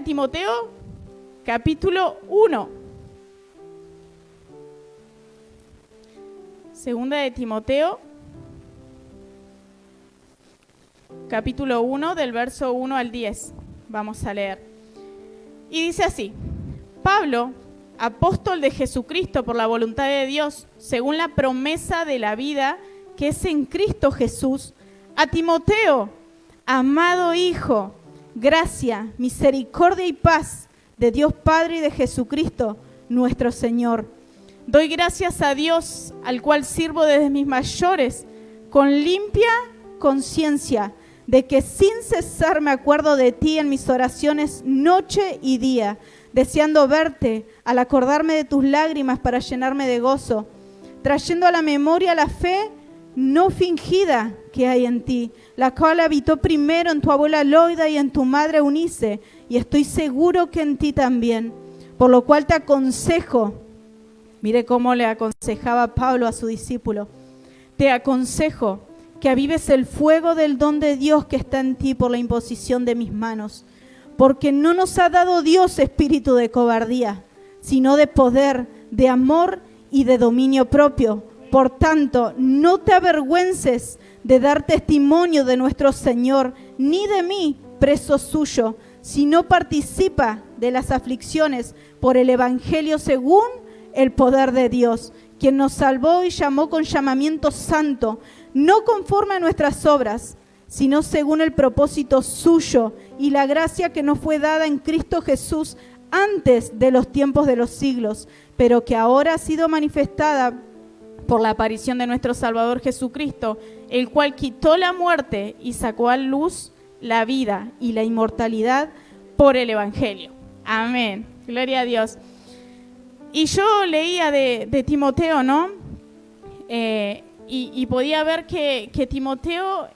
Timoteo, capítulo 1. Segunda de Timoteo, capítulo 1, del verso 1 al 10. Vamos a leer. Y dice así: Pablo, apóstol de Jesucristo por la voluntad de Dios, según la promesa de la vida que es en Cristo Jesús, a Timoteo, amado hijo, gracia, misericordia y paz de Dios Padre y de Jesucristo, nuestro Señor. Doy gracias a Dios, al cual sirvo desde mis mayores, con limpia conciencia, de que sin cesar me acuerdo de ti en mis oraciones noche y día, deseando verte, al acordarme de tus lágrimas para llenarme de gozo, trayendo a la memoria la fe no fingida que hay en ti, la cual habitó primero en tu abuela Loida y en tu madre Eunice, y estoy seguro que en ti también. Por lo cual te aconsejo, mire cómo le aconsejaba Pablo a su discípulo, te aconsejo que avives el fuego del don de Dios que está en ti por la imposición de mis manos, porque no nos ha dado Dios espíritu de cobardía, sino de poder, de amor y de dominio propio. Por tanto, no te avergüences de dar testimonio de nuestro Señor, ni de mí, preso suyo, sino participa de las aflicciones por el Evangelio según el poder de Dios, quien nos salvó y llamó con llamamiento santo, no conforme a nuestras obras, sino según el propósito suyo y la gracia que nos fue dada en Cristo Jesús antes de los tiempos de los siglos, pero que ahora ha sido manifestada por la aparición de nuestro Salvador Jesucristo, el cual quitó la muerte y sacó a luz la vida y la inmortalidad por el Evangelio. Amén. Gloria a Dios. Y yo leía de Timoteo, ¿no? Y podía ver que Timoteo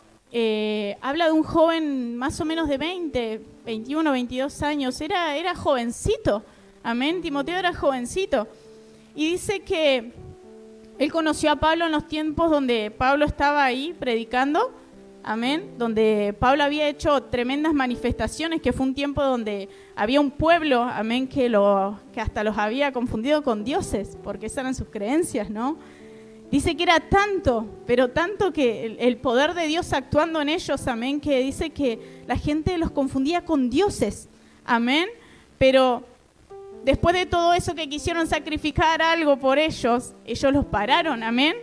habla de un joven más o menos de 20, 21, 22 años. Era jovencito. Amén. Timoteo era jovencito. Y dice que él conoció a Pablo en los tiempos donde Pablo estaba ahí predicando, amén, donde Pablo había hecho tremendas manifestaciones, que fue un tiempo donde había un pueblo, amén, que hasta los había confundido con dioses, porque esas eran sus creencias, ¿no? Dice que era tanto, pero tanto que el poder de Dios actuando en ellos, amén, que dice que la gente los confundía con dioses, amén, pero después de todo eso que quisieron sacrificar algo por ellos los pararon, amén,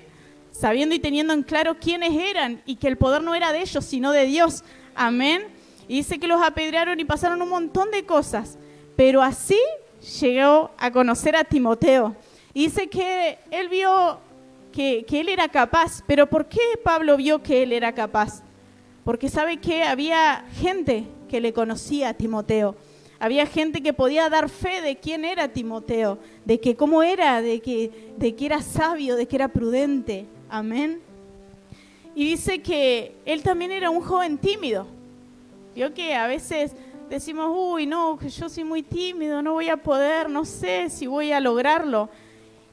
sabiendo y teniendo en claro quiénes eran y que el poder no era de ellos, sino de Dios, amén. Y dice que los apedrearon y pasaron un montón de cosas, pero así llegó a conocer a Timoteo. Y dice que él vio que él era capaz, pero ¿por qué Pablo vio que él era capaz? Porque sabe que había gente que le conocía a Timoteo. Había gente que podía dar fe de quién era Timoteo, de que cómo era, de que era sabio, de que era prudente. Amén. Y dice que él también era un joven tímido. Vio que a veces decimos, uy, no, que yo soy muy tímido, no voy a poder, no sé si voy a lograrlo.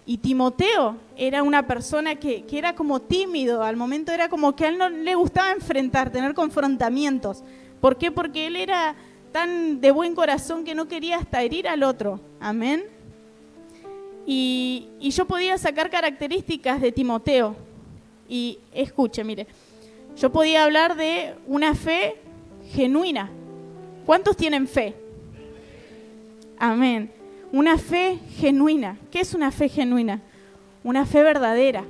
Y Timoteo era una persona que era como tímido, al momento era como que a él no le gustaba enfrentar, tener confrontamientos. ¿Por qué? Porque él era tan de buen corazón que no quería hasta herir al otro. Amén. Y yo podía sacar características de Timoteo. Y escuche, mire, yo podía hablar de una fe genuina. ¿Cuántos tienen fe? Amén. Una fe genuina. ¿Qué es una fe genuina? Una fe verdadera.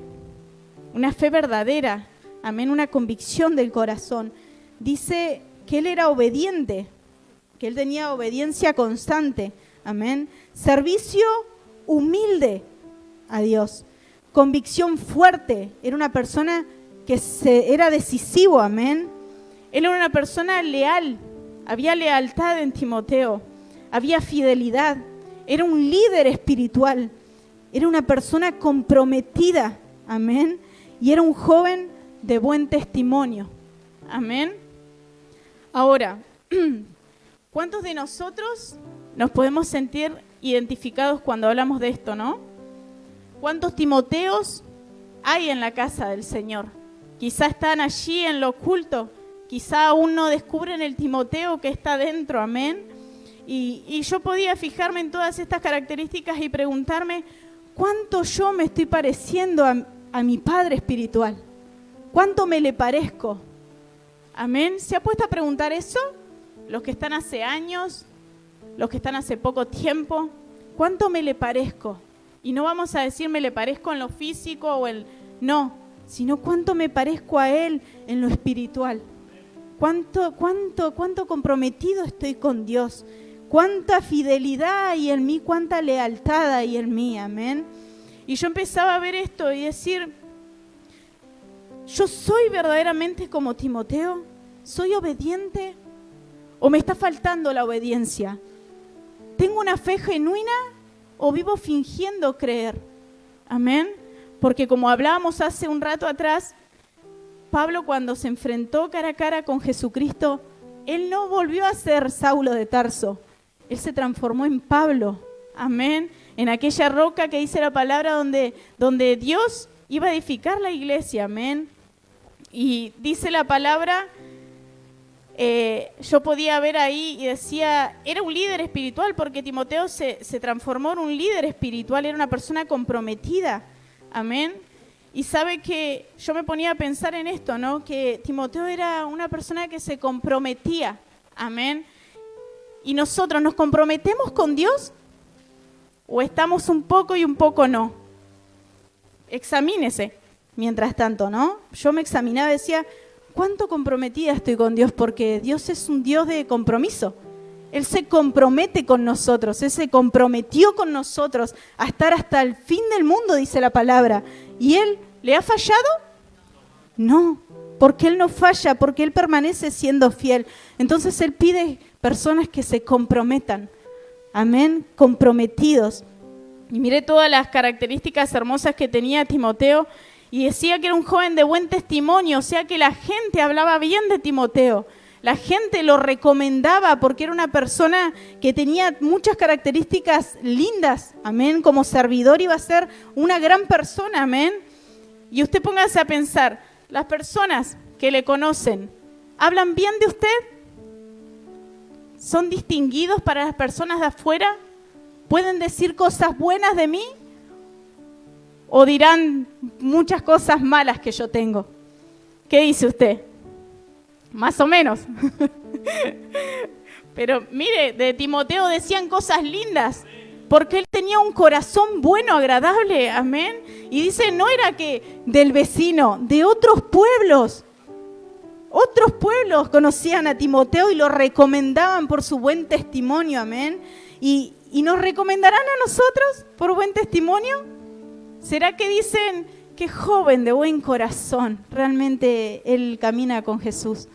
Una fe verdadera. Amén. Una convicción del corazón. Dice que él era obediente, que él tenía obediencia constante, amén. Servicio humilde a Dios, convicción fuerte, era una persona que era decisivo, amén. Él era una persona leal, había lealtad en Timoteo, había fidelidad, era un líder espiritual, era una persona comprometida, amén, y era un joven de buen testimonio, amén. Ahora, ¿cuántos de nosotros nos podemos sentir identificados cuando hablamos de esto, no? ¿Cuántos Timoteos hay en la casa del Señor? Quizá están allí en lo oculto, quizá aún no descubren el Timoteo que está dentro, amén. Y yo podía fijarme en todas estas características y preguntarme, ¿cuánto yo me estoy pareciendo a mi Padre espiritual? ¿Cuánto me le parezco? Amén. ¿Se ha puesto a preguntar eso? Los que están hace años, los que están hace poco tiempo, ¿cuánto me le parezco? Y no vamos a decir me le parezco en lo físico no, sino cuánto me parezco a Él en lo espiritual. Cuánto comprometido estoy con Dios. Cuánta fidelidad hay en mí, cuánta lealtad hay en mí, amén. Y yo empezaba a ver esto y decir, ¿yo soy verdaderamente como Timoteo? ¿Soy obediente? ¿O me está faltando la obediencia? ¿Tengo una fe genuina o vivo fingiendo creer? Amén. Porque como hablábamos hace un rato atrás, Pablo cuando se enfrentó cara a cara con Jesucristo, él no volvió a ser Saulo de Tarso. Él se transformó en Pablo. Amén. En aquella roca que dice la palabra donde Dios iba a edificar la iglesia. Amén. Y dice la palabra, yo podía ver ahí y decía, era un líder espiritual porque Timoteo se transformó en un líder espiritual, era una persona comprometida. Amén. Y sabe que yo me ponía a pensar en esto, ¿no? Que Timoteo era una persona que se comprometía. Amén. ¿Y nosotros nos comprometemos con Dios? ¿O estamos un poco y un poco no? Examínese, mientras tanto, ¿no? Yo me examinaba y decía, ¿cuánto comprometida estoy con Dios? Porque Dios es un Dios de compromiso. Él se compromete con nosotros, Él se comprometió con nosotros a estar hasta el fin del mundo, dice la palabra. ¿Y Él le ha fallado? No, porque Él no falla, porque Él permanece siendo fiel. Entonces Él pide personas que se comprometan, amén, comprometidos. Y miré todas las características hermosas que tenía Timoteo y decía que era un joven de buen testimonio, o sea que la gente hablaba bien de Timoteo. La gente lo recomendaba porque era una persona que tenía muchas características lindas, amén, como servidor iba a ser una gran persona, amén. Y usted póngase a pensar, las personas que le conocen, ¿hablan bien de usted? ¿Son distinguidos para las personas de afuera? ¿Pueden decir cosas buenas de mí? ¿O dirán muchas cosas malas que yo tengo? ¿Qué dice usted? Más o menos. Pero mire, de Timoteo decían cosas lindas, porque él tenía un corazón bueno, agradable, amén. Y dice, no era que del vecino, de otros pueblos. Otros pueblos conocían a Timoteo y lo recomendaban por su buen testimonio, amén. ¿Y nos recomendarán a nosotros por buen testimonio? ¿Será que dicen, qué joven de buen corazón, realmente él camina con Jesús?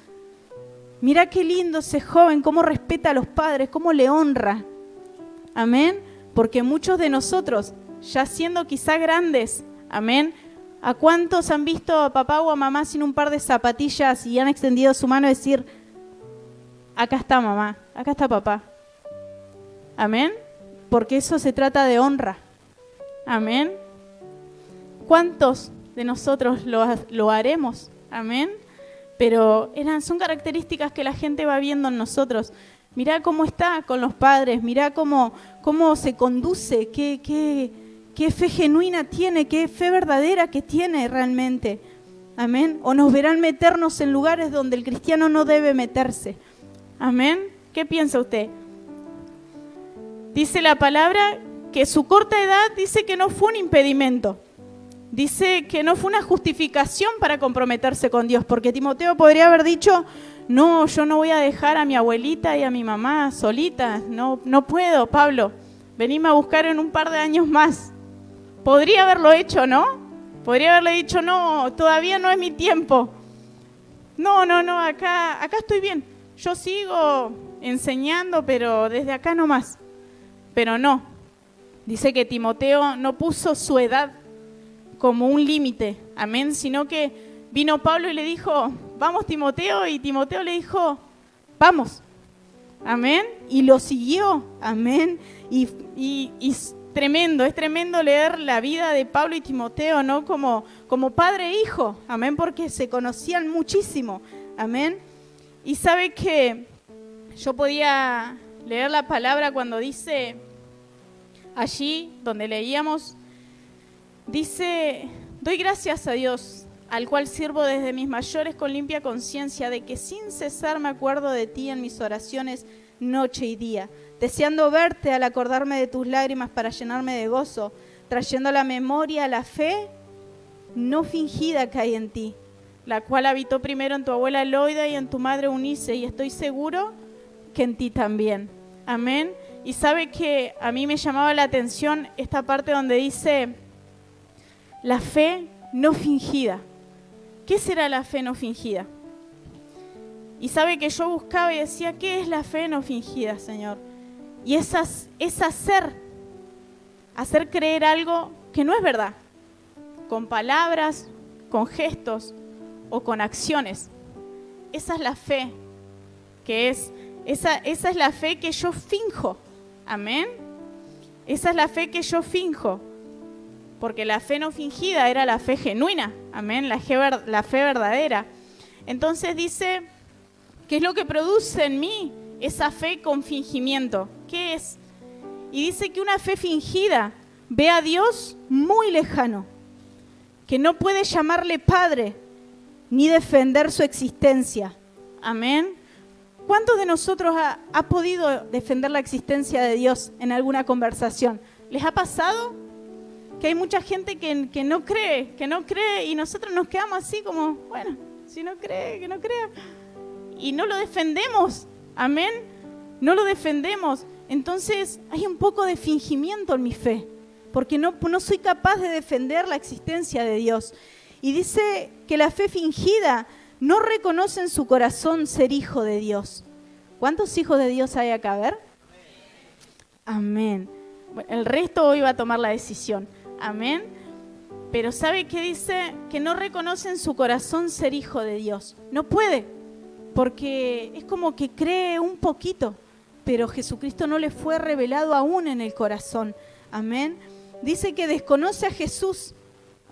Mira qué lindo ese joven, cómo respeta a los padres, cómo le honra. Amén. Porque muchos de nosotros, ya siendo quizá grandes, amén, ¿a cuántos han visto a papá o a mamá sin un par de zapatillas y han extendido su mano y decir, acá está mamá, acá está papá? Amén. Porque eso se trata de honra. Amén. ¿Cuántos de nosotros lo haremos? Amén. Pero son características que la gente va viendo en nosotros. Mirá cómo está con los padres, mirá cómo se conduce, qué fe genuina tiene, qué fe verdadera que tiene realmente. Amén. O nos verán meternos en lugares donde el cristiano no debe meterse. Amén. ¿Qué piensa usted? Dice la palabra que su corta edad dice que no fue un impedimento. Dice que no fue una justificación para comprometerse con Dios, porque Timoteo podría haber dicho, no, yo no voy a dejar a mi abuelita y a mi mamá solitas, no puedo, Pablo, venime a buscar en un par de años más. Podría haberlo hecho, ¿no? Podría haberle dicho, no, todavía no es mi tiempo. No, acá estoy bien, yo sigo enseñando, pero desde acá no más. Pero no, dice que Timoteo no puso su edad como un límite, amén, sino que vino Pablo y le dijo, vamos Timoteo, y Timoteo le dijo, vamos, amén, y lo siguió, amén, y es tremendo leer la vida de Pablo y Timoteo, ¿no? Como padre e hijo, amén, porque se conocían muchísimo, amén, y sabe que yo podía leer la palabra cuando dice, allí donde leíamos, dice, doy gracias a Dios, al cual sirvo desde mis mayores con limpia conciencia, de que sin cesar me acuerdo de ti en mis oraciones noche y día, deseando verte al acordarme de tus lágrimas para llenarme de gozo, trayendo a la memoria la fe no fingida que hay en ti, la cual habitó primero en tu abuela Loida y en tu madre Eunice, y estoy seguro que en ti también. Amén. Y sabe que a mí me llamaba la atención esta parte donde dice la fe no fingida. ¿Qué será la fe no fingida? Y sabe que yo buscaba y decía, ¿qué es la fe no fingida, Señor? Y es hacer creer algo que no es verdad, con palabras, con gestos o con acciones. Esa es la fe esa es la fe que yo finjo. Amén. Esa es la fe que yo finjo. Porque la fe no fingida era la fe genuina. Amén. La fe verdadera. Entonces dice, ¿qué es lo que produce en mí esa fe con fingimiento? ¿Qué es? Y dice que una fe fingida ve a Dios muy lejano, que no puede llamarle Padre ni defender su existencia. Amén. ¿Cuántos de nosotros ha podido defender la existencia de Dios en alguna conversación? ¿Les ha pasado? Que hay mucha gente que no cree y nosotros nos quedamos así como, bueno, si no cree, que no crea. Y no lo defendemos, amén, no lo defendemos. Entonces hay un poco de fingimiento en mi fe, porque no soy capaz de defender la existencia de Dios. Y dice que la fe fingida no reconoce en su corazón ser hijo de Dios. ¿Cuántos hijos de Dios hay acá? A ver. Amén. Bueno, el resto hoy va a tomar la decisión. Amén. Pero ¿sabe qué dice? Que no reconoce en su corazón ser hijo de Dios. No puede, porque es como que cree un poquito, pero Jesucristo no le fue revelado aún en el corazón. Amén. Dice que desconoce a Jesús,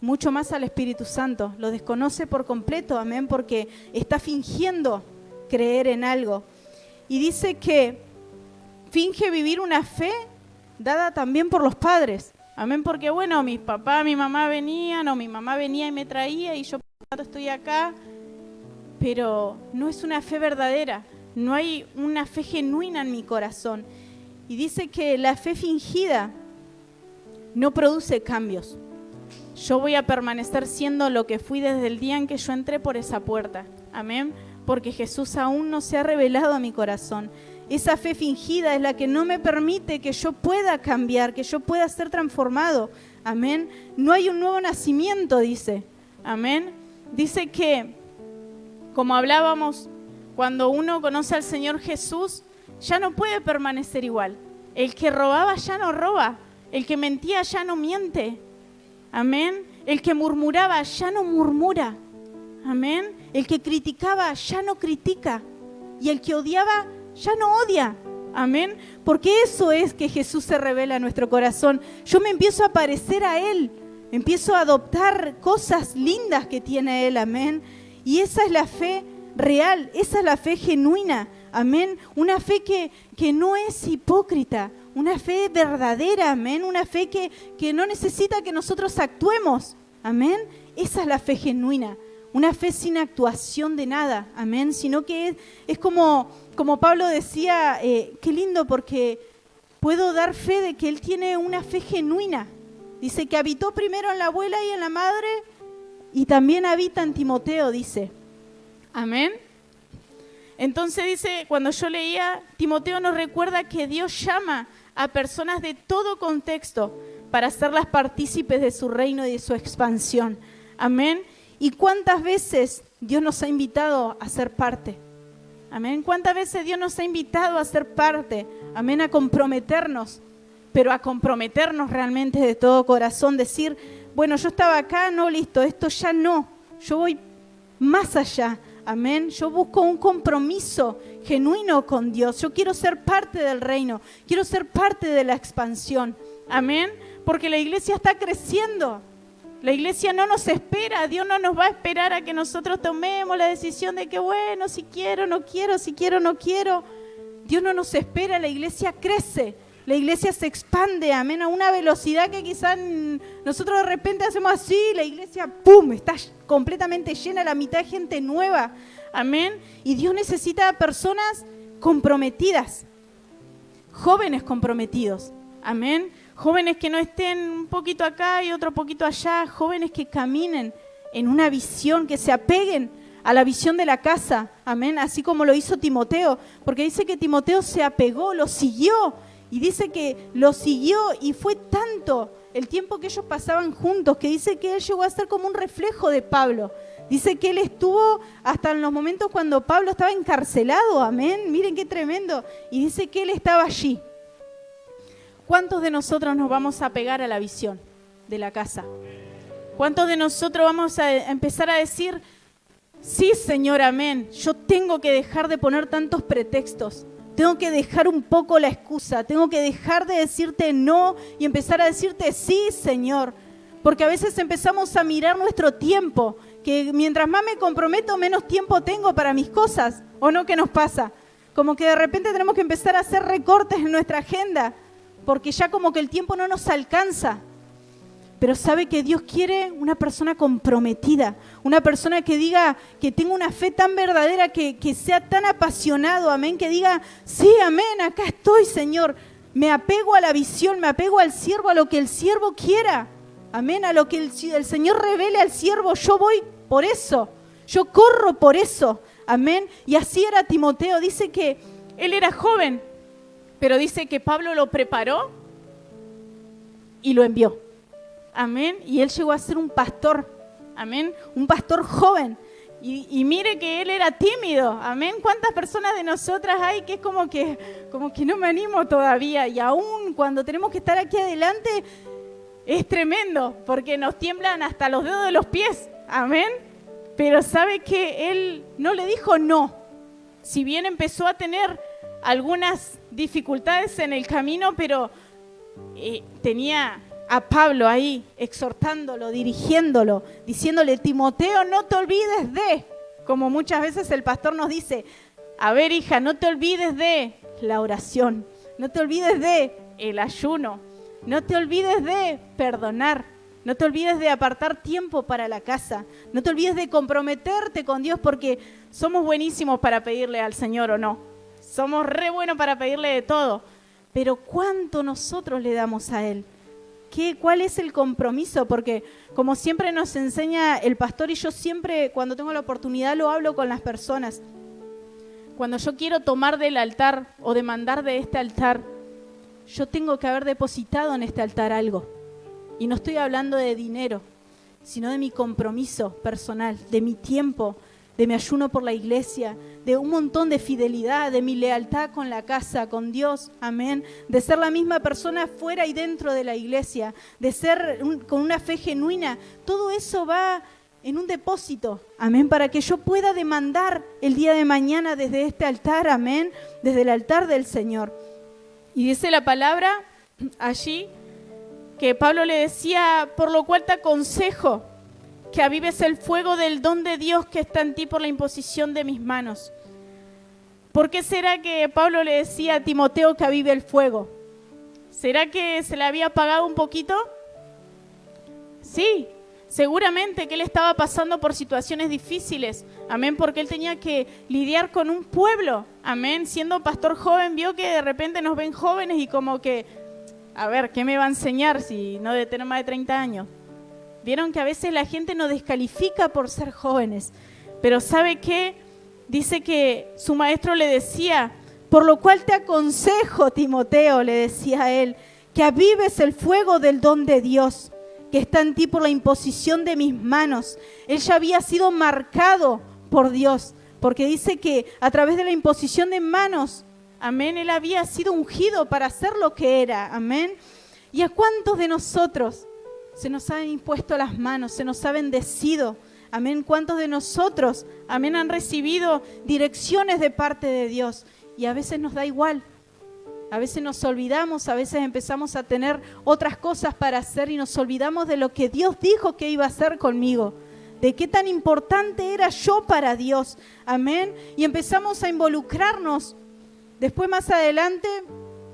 mucho más al Espíritu Santo. Lo desconoce por completo, amén, porque está fingiendo creer en algo. Y dice que finge vivir una fe dada también por los padres. Amén, porque bueno, mi papá, mi mamá venían, o mi mamá venía y me traía, y yo estoy acá, pero no es una fe verdadera, no hay una fe genuina en mi corazón. Y dice que la fe fingida no produce cambios. Yo voy a permanecer siendo lo que fui desde el día en que yo entré por esa puerta. Amén, porque Jesús aún no se ha revelado a mi corazón. Esa fe fingida es la que no me permite que yo pueda cambiar, que yo pueda ser transformado. Amén. No hay un nuevo nacimiento, dice. Amén. Dice que, como hablábamos, cuando uno conoce al Señor Jesús, ya no puede permanecer igual. El que robaba ya no roba. El que mentía ya no miente. Amén. El que murmuraba ya no murmura. Amén. El que criticaba ya no critica. Y el que odiaba ya no odia. Amén. Porque eso es que Jesús se revela en nuestro corazón. Yo me empiezo a parecer a Él. Empiezo a adoptar cosas lindas que tiene Él. Amén. Y esa es la fe real. Esa es la fe genuina. Amén. Una fe que no es hipócrita. Una fe verdadera. Amén. Una fe que no necesita que nosotros actuemos. Amén. Esa es la fe genuina. Una fe sin actuación de nada. Amén. Sino que es como Pablo decía, qué lindo, porque puedo dar fe de que él tiene una fe genuina. Dice que habitó primero en la abuela y en la madre, y también habita en Timoteo, dice. Amén. Entonces dice, cuando yo leía, Timoteo nos recuerda que Dios llama a personas de todo contexto para hacerlas partícipes de su reino y de su expansión. Amén. ¿Y cuántas veces Dios nos ha invitado a ser parte? Amén. ¿Cuántas veces Dios nos ha invitado a ser parte? Amén, a comprometernos, pero a comprometernos realmente de todo corazón, decir, bueno, yo estaba acá, no, listo, esto ya no, yo voy más allá. Amén. Yo busco un compromiso genuino con Dios. Yo quiero ser parte del reino, quiero ser parte de la expansión. Amén. Porque la iglesia está creciendo. La iglesia no nos espera, Dios no nos va a esperar a que nosotros tomemos la decisión de que, bueno, si quiero, no quiero, si quiero, no quiero. Dios no nos espera, la iglesia crece. La iglesia se expande, amén, a una velocidad que quizás nosotros de repente hacemos así, la iglesia, ¡pum!, está completamente llena, la mitad de gente nueva, amén. Y Dios necesita personas comprometidas, jóvenes comprometidos, amén. Jóvenes que no estén un poquito acá y otro poquito allá, jóvenes que caminen en una visión, que se apeguen a la visión de la casa, amén, así como lo hizo Timoteo, porque dice que Timoteo se apegó, lo siguió. Y dice que lo siguió y fue tanto el tiempo que ellos pasaban juntos que dice que él llegó a ser como un reflejo de Pablo. Dice que él estuvo hasta en los momentos cuando Pablo estaba encarcelado, amén, miren qué tremendo. Y dice que él estaba allí. ¿Cuántos de nosotros nos vamos a pegar a la visión de la casa? ¿Cuántos de nosotros vamos a empezar a decir, sí, Señor, amén, yo tengo que dejar de poner tantos pretextos? Tengo que dejar un poco la excusa, tengo que dejar de decirte no y empezar a decirte sí, Señor. Porque a veces empezamos a mirar nuestro tiempo, que mientras más me comprometo, menos tiempo tengo para mis cosas. ¿O no? ¿Qué nos pasa? Como que de repente tenemos que empezar a hacer recortes en nuestra agenda, porque ya como que el tiempo no nos alcanza. Pero sabe que Dios quiere una persona comprometida, una persona que diga, que tenga una fe tan verdadera, que sea tan apasionado, amén, que diga, sí, amén, acá estoy, Señor. Me apego a la visión, me apego al siervo, a lo que el siervo quiera, amén, a lo que el Señor revele al siervo, yo voy por eso, yo corro por eso, amén. Y así era Timoteo, dice que él era joven, pero dice que Pablo lo preparó y lo envió. Amén, y él llegó a ser un pastor, amén, un pastor joven, y mire que él era tímido, amén. ¿Cuántas personas de nosotras hay que es como que no me animo todavía? Y aún cuando tenemos que estar aquí adelante, es tremendo, porque nos tiemblan hasta los dedos de los pies, amén. Pero sabe que él no le dijo no, si bien empezó a tener algunas dificultades en el camino, pero tenía a Pablo ahí, exhortándolo, dirigiéndolo, diciéndole, Timoteo, no te olvides de, como muchas veces el pastor nos dice, a ver, hija, no te olvides de la oración, no te olvides de el ayuno, no te olvides de perdonar, no te olvides de apartar tiempo para la casa, no te olvides de comprometerte con Dios, porque somos buenísimos para pedirle al Señor, ¿o no? Somos re buenos para pedirle de todo, pero ¿cuánto nosotros le damos a Él? ¿Cuál es el compromiso? Porque como siempre nos enseña el pastor, y yo siempre cuando tengo la oportunidad lo hablo con las personas, cuando yo quiero tomar del altar o demandar de este altar, yo tengo que haber depositado en este altar algo. Y no estoy hablando de dinero, sino de mi compromiso personal, de mi tiempo, de mi ayuno por la iglesia, de un montón de fidelidad, de mi lealtad con la casa, con Dios, amén, de ser la misma persona fuera y dentro de la iglesia, de ser con una fe genuina. Todo eso va en un depósito, amén, para que yo pueda demandar el día de mañana desde este altar, amén, desde el altar del Señor. Y dice la palabra allí que Pablo le decía, por lo cual te aconsejo que avives el fuego del don de Dios que está en ti por la imposición de mis manos. ¿Por qué será que Pablo le decía a Timoteo que avive el fuego? ¿Será que se le había apagado un poquito? Sí, seguramente que él estaba pasando por situaciones difíciles, amén, porque él tenía que lidiar con un pueblo, amén. Siendo pastor joven, vio que de repente nos ven jóvenes y como que, a ver, ¿qué me va a enseñar si no de tener más de 30 años? Vieron que a veces la gente nos descalifica por ser jóvenes, pero ¿sabe qué? Dice que su maestro le decía, por lo cual te aconsejo, Timoteo, le decía a él, que avives el fuego del don de Dios, que está en ti por la imposición de mis manos. Él ya había sido marcado por Dios, porque dice que a través de la imposición de manos, amén, él había sido ungido para hacer lo que era, amén. ¿Y a cuántos de nosotros se nos han impuesto las manos, se nos ha bendecido? Amén. ¿Cuántos de nosotros, amén, han recibido direcciones de parte de Dios? Y a veces nos da igual. A veces nos olvidamos, a veces empezamos a tener otras cosas para hacer y nos olvidamos de lo que Dios dijo que iba a hacer conmigo. De qué tan importante era yo para Dios. Amén. Y empezamos a involucrarnos Después más adelante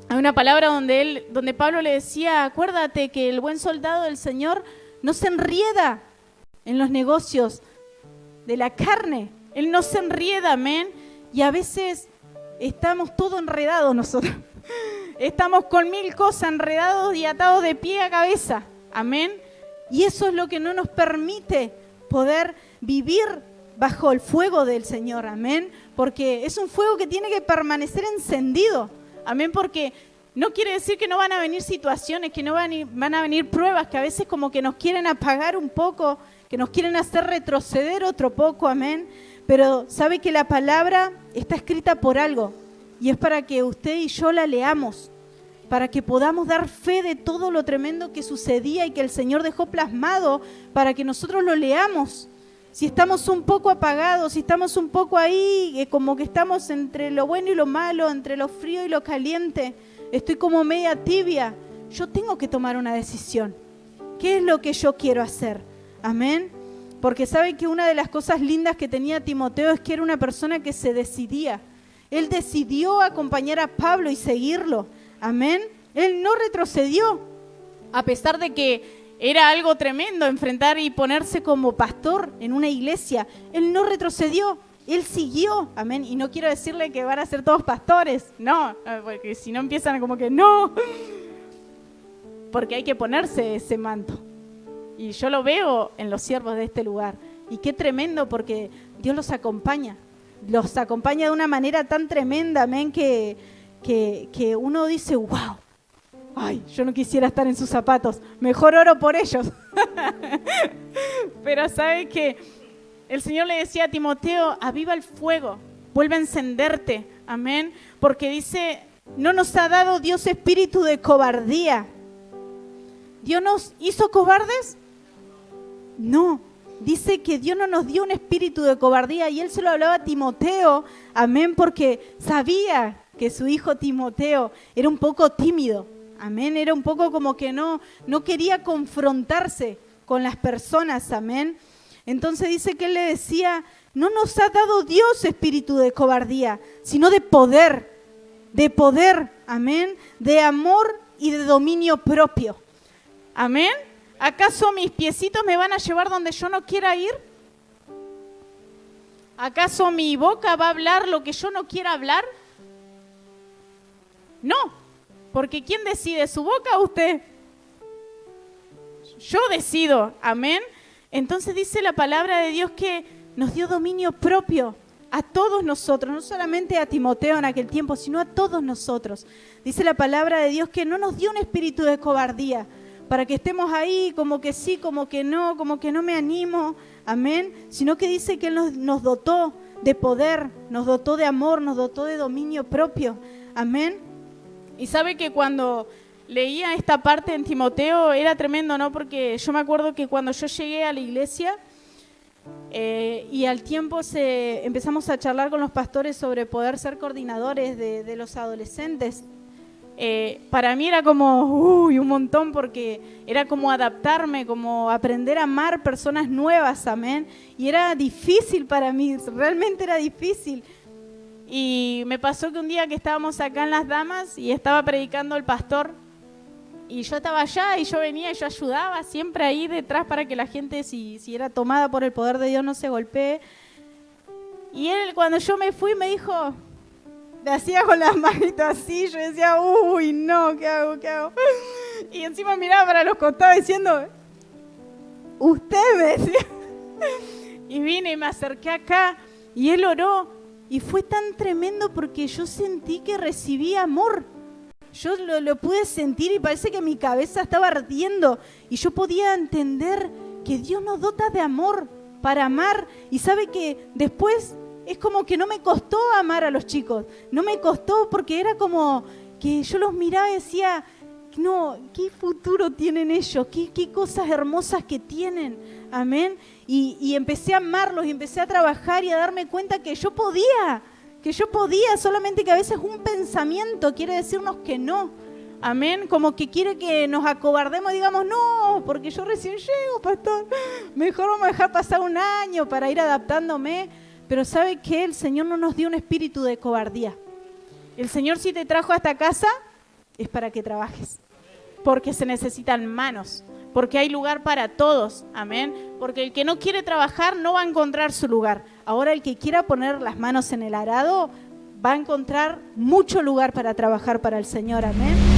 hay una palabra donde Pablo le decía, acuérdate que el buen soldado del Señor no se enrieda en los negocios de la carne. Él no se enrieda, amén. Y a veces estamos todos enredados nosotros. Estamos con 1000 cosas, enredados y atados de pie a cabeza, amén. Y eso es lo que no nos permite poder vivir bajo el fuego del Señor, amén. Porque es un fuego que tiene que permanecer encendido, amén. Porque no quiere decir que no van a venir situaciones, que no van a venir pruebas, que a veces como que nos quieren apagar un poco, que nos quieren hacer retroceder otro poco, amén. Pero sabe que la palabra está escrita por algo, y es para que usted y yo la leamos, para que podamos dar fe de todo lo tremendo que sucedía y que el Señor dejó plasmado, para que nosotros lo leamos. Si estamos un poco apagados, si estamos un poco ahí, como que estamos entre lo bueno y lo malo, entre lo frío y lo caliente, estoy como media tibia, yo tengo que tomar una decisión. ¿Qué es lo que yo quiero hacer? Amén. Porque sabe que una de las cosas lindas que tenía Timoteo es que era una persona que se decidía. Él decidió acompañar a Pablo y seguirlo. Amén. Él no retrocedió, a pesar de que era algo tremendo enfrentar y ponerse como pastor en una iglesia. Él no retrocedió, él siguió. Amén. Y no quiero decirle que van a ser todos pastores. No, porque si no empiezan como que no. Porque hay que ponerse ese manto. Y yo lo veo en los siervos de este lugar. Y qué tremendo, porque Dios los acompaña. Los acompaña de una manera tan tremenda, amén, que uno dice, wow, ay, yo no quisiera estar en sus zapatos. Mejor oro por ellos. Pero sabe que el Señor le decía a Timoteo, aviva el fuego, vuelve a encenderte, amén. Porque dice, no nos ha dado Dios espíritu de cobardía. ¿Dios nos hizo cobardes? No, dice que Dios no nos dio un espíritu de cobardía, y él se lo hablaba a Timoteo, amén, porque sabía que su hijo Timoteo era un poco tímido, amén, era un poco como que no quería confrontarse con las personas, amén. Entonces dice que él le decía, no nos ha dado Dios espíritu de cobardía, sino de poder, amén, de amor y de dominio propio, amén. ¿Acaso mis piecitos me van a llevar donde yo no quiera ir? ¿Acaso mi boca va a hablar lo que yo no quiera hablar? No, porque ¿quién decide? ¿Su boca o usted? Yo decido, amén. Entonces dice la palabra de Dios que nos dio dominio propio a todos nosotros, no solamente a Timoteo en aquel tiempo, sino a todos nosotros. Dice la palabra de Dios que no nos dio un espíritu de cobardía, para que estemos ahí como que sí, como que no me animo, amén, sino que dice que Él nos dotó de poder, nos dotó de amor, nos dotó de dominio propio, amén. Y sabe que cuando leía esta parte en Timoteo era tremendo, ¿no? Porque yo me acuerdo que cuando yo llegué a la iglesia y al tiempo empezamos a charlar con los pastores sobre poder ser coordinadores de los adolescentes. Para mí era como un montón, porque era como adaptarme, como aprender a amar personas nuevas, amén. Y era difícil para mí, realmente era difícil. Y me pasó que un día que estábamos acá en Las Damas y estaba predicando el pastor, y yo estaba allá y yo venía y yo ayudaba siempre ahí detrás para que la gente, si era tomada por el poder de Dios, no se golpee. Y él, cuando yo me fui, me dijo... Le hacía con las manitos así, yo decía, uy, no, ¿qué hago? Y encima miraba para los costados diciendo, usted me decía. Y vine y me acerqué acá y él oró y fue tan tremendo porque yo sentí que recibí amor. Yo lo pude sentir y parece que mi cabeza estaba ardiendo y yo podía entender que Dios nos dota de amor para amar. Y sabe que después... es como que no me costó amar a los chicos, no me costó, porque era como que yo los miraba y decía, no, qué futuro tienen ellos, qué cosas hermosas que tienen, amén. Y empecé a amarlos y empecé a trabajar y a darme cuenta que yo podía, solamente que a veces un pensamiento quiere decirnos que no, amén, como que quiere que nos acobardemos y digamos, no, porque yo recién llego, pastor, mejor vamos a dejar pasar un año para ir adaptándome. Pero ¿sabe qué? El Señor no nos dio un espíritu de cobardía. El Señor, si te trajo a esta casa, es para que trabajes. Porque se necesitan manos, porque hay lugar para todos, amén. Porque el que no quiere trabajar no va a encontrar su lugar. Ahora el que quiera poner las manos en el arado va a encontrar mucho lugar para trabajar para el Señor, amén.